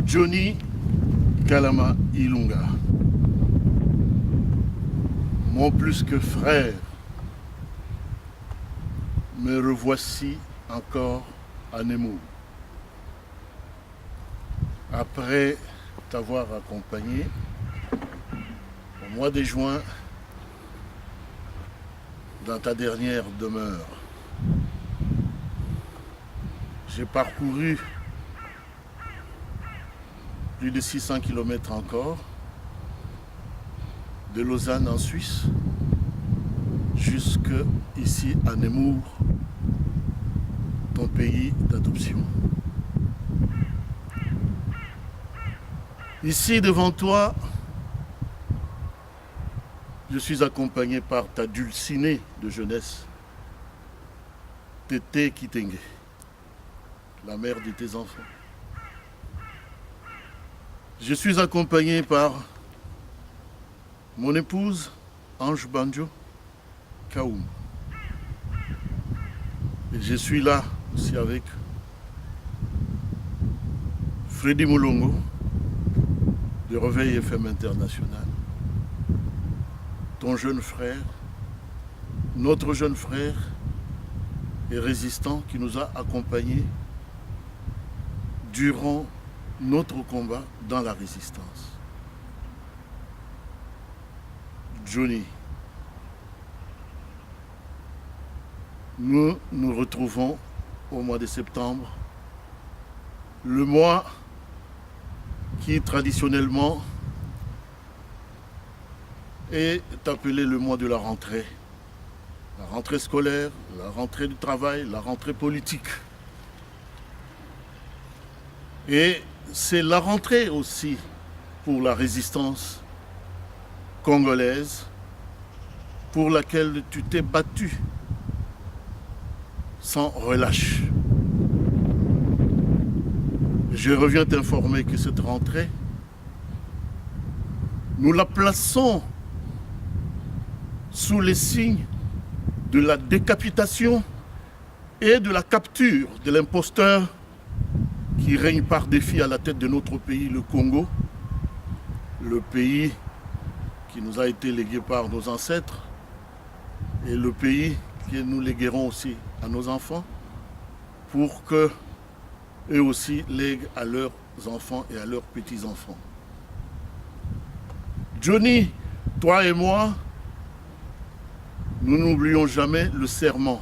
Johnny Kalama Ilunga, mon plus que frère, me revoici encore à Nemours. Après t'avoir accompagné au mois de juin dans ta dernière demeure, j'ai parcouru plus de 600 km encore, de Lausanne en Suisse, jusque ici à Nemours, ton pays d'adoption. Ici devant toi, je suis accompagné par ta dulcinée de jeunesse, Tété Kitenge, la mère de tes enfants. Je suis accompagné par mon épouse, Ange Banjo Kaoum. Et je suis là aussi avec Freddy Moulongo, de Réveil FM International, ton jeune frère, notre jeune frère et résistant qui nous a accompagnés durant notre combat dans la résistance. Johnny, nous nous retrouvons au mois de septembre, le mois qui traditionnellement est appelé le mois de la rentrée scolaire, la rentrée du travail, la rentrée politique. Et c'est la rentrée aussi pour la résistance congolaise pour laquelle tu t'es battu sans relâche. Je reviens t'informer que cette rentrée, nous la plaçons sous les signes de la décapitation et de la capture de l'imposteur qui règne par défi à la tête de notre pays, le Congo, le pays qui nous a été légué par nos ancêtres et le pays que nous léguerons aussi à nos enfants pour que eux aussi lèguent à leurs enfants et à leurs petits-enfants. Johnny, toi et moi, nous n'oublions jamais le serment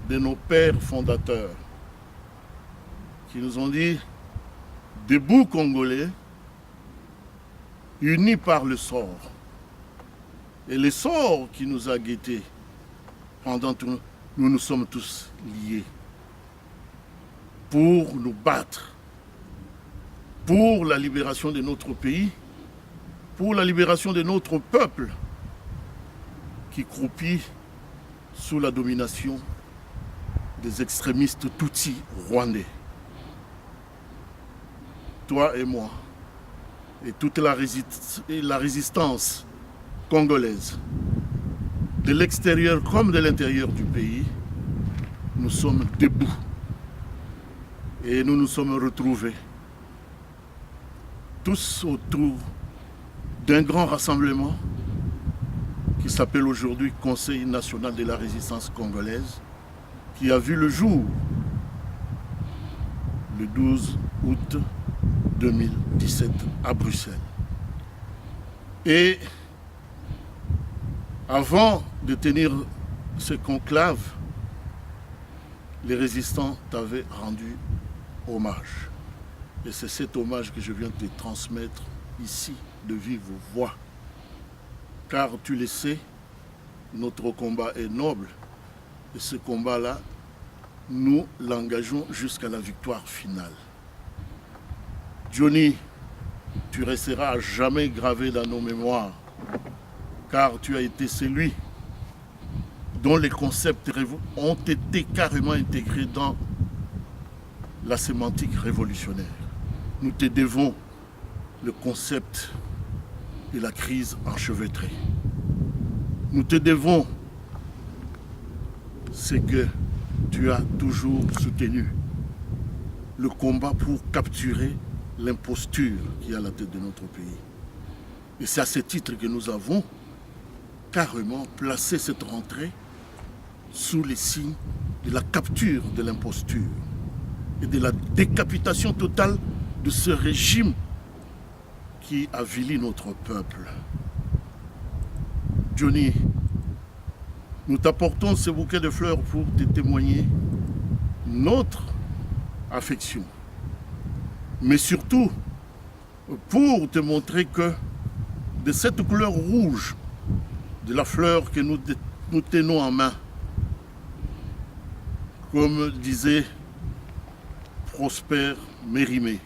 de nos pères fondateurs qui nous ont dit « Debout Congolais, unis par le sort ». Et le sort qui nous a guettés pendant tout, nous nous sommes tous liés pour nous battre, pour la libération de notre pays, pour la libération de notre peuple qui croupit sous la domination des extrémistes Tutsis rwandais. Toi et moi, et toute la résistance congolaise, de l'extérieur comme de l'intérieur du pays, nous sommes debout. Et nous nous sommes retrouvés tous autour d'un grand rassemblement qui s'appelle aujourd'hui Conseil national de la résistance congolaise, qui a vu le jour le 12 août 2017 à Bruxelles. Et avant de tenir ce conclave, les résistants t'avaient rendu hommage. Et c'est cet hommage que je viens te transmettre ici de vive voix. Car tu le sais, notre combat est noble. Et ce combat-là, nous l'engageons jusqu'à la victoire finale. Johnny, tu resteras à jamais gravé dans nos mémoires. Car tu as été celui dont les concepts ont été carrément intégrés dans la sémantique révolutionnaire. Nous te devons le concept de la crise enchevêtrée. Nous te devons ce que tu as toujours soutenu, le combat pour capturer l'imposture qui est à la tête de notre pays. Et c'est à ce titre que nous avons carrément placé cette rentrée sous les signes de la capture de l'imposture et de la décapitation totale de ce régime qui avilit notre peuple. Johnny, nous t'apportons ce bouquet de fleurs pour te témoigner notre affection, mais surtout pour te montrer que de cette couleur rouge de la fleur que nous tenons en main, comme disait Prosper Mérimée,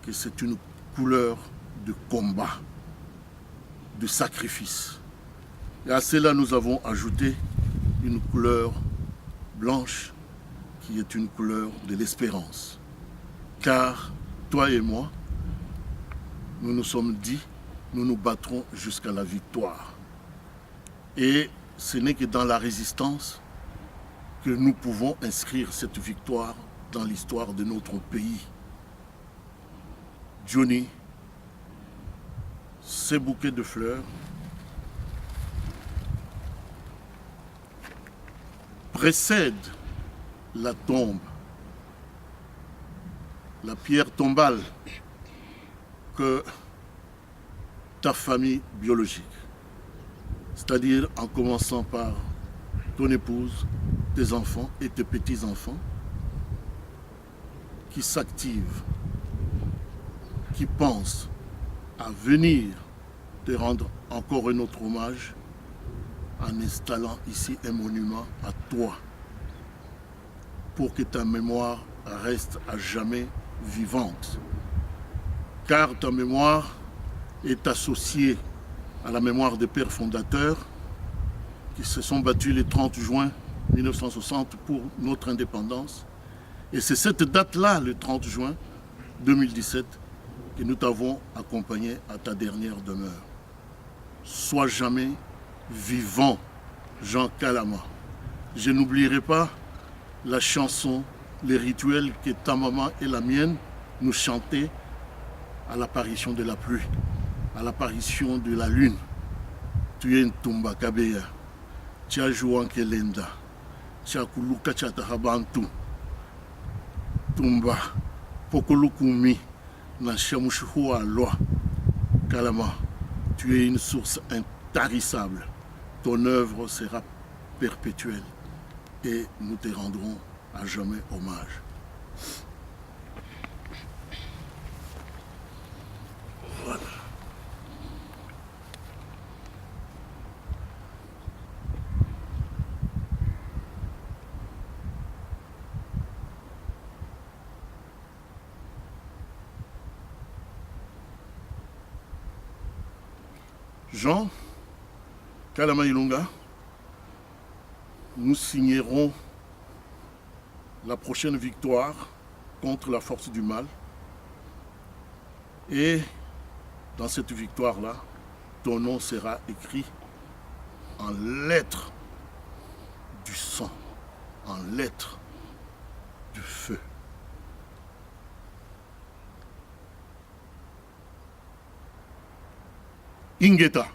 que c'est une couleur de combat, de sacrifice. Et à cela, nous avons ajouté une couleur blanche qui est une couleur de l'espérance. Car toi et moi, nous nous sommes dit, nous nous battrons jusqu'à la victoire. Et ce n'est que dans la résistance que nous pouvons inscrire cette victoire dans l'histoire de notre pays. Johnny, ces bouquets de fleurs précèdent la tombe, la pierre tombale que ta famille biologique, c'est-à-dire en commençant par ton épouse, tes enfants et tes petits-enfants, qui s'activent, qui pensent à venir te rendre encore un autre hommage en installant ici un monument à toi, pour que ta mémoire reste à jamais vivante. Car ta mémoire est associée à la mémoire des pères fondateurs qui se sont battus le 30 juin 1960 pour notre indépendance. Et c'est cette date-là, le 30 juin 2017, que nous t'avons accompagné à ta dernière demeure. Sois jamais vivant, Jean Kalama. Je n'oublierai pas la chanson, les rituels que ta maman et la mienne nous chantaient à l'apparition de la pluie, à l'apparition de la lune. Tu es une Tumba Kabeya, tu as joué en Kelenda, tu as Kuluka Chatahabantu, Tumba, Pokolukumi, Nashamushuhu Aloa, Kalama, tu es une source intarissable. Ton œuvre sera perpétuelle et nous te rendrons à jamais hommage. Voilà. Jean Kalama Ilunga, nous signerons la prochaine victoire contre la force du mal. Et dans cette victoire-là, ton nom sera écrit en lettres du sang, en lettres du feu. Ingeta.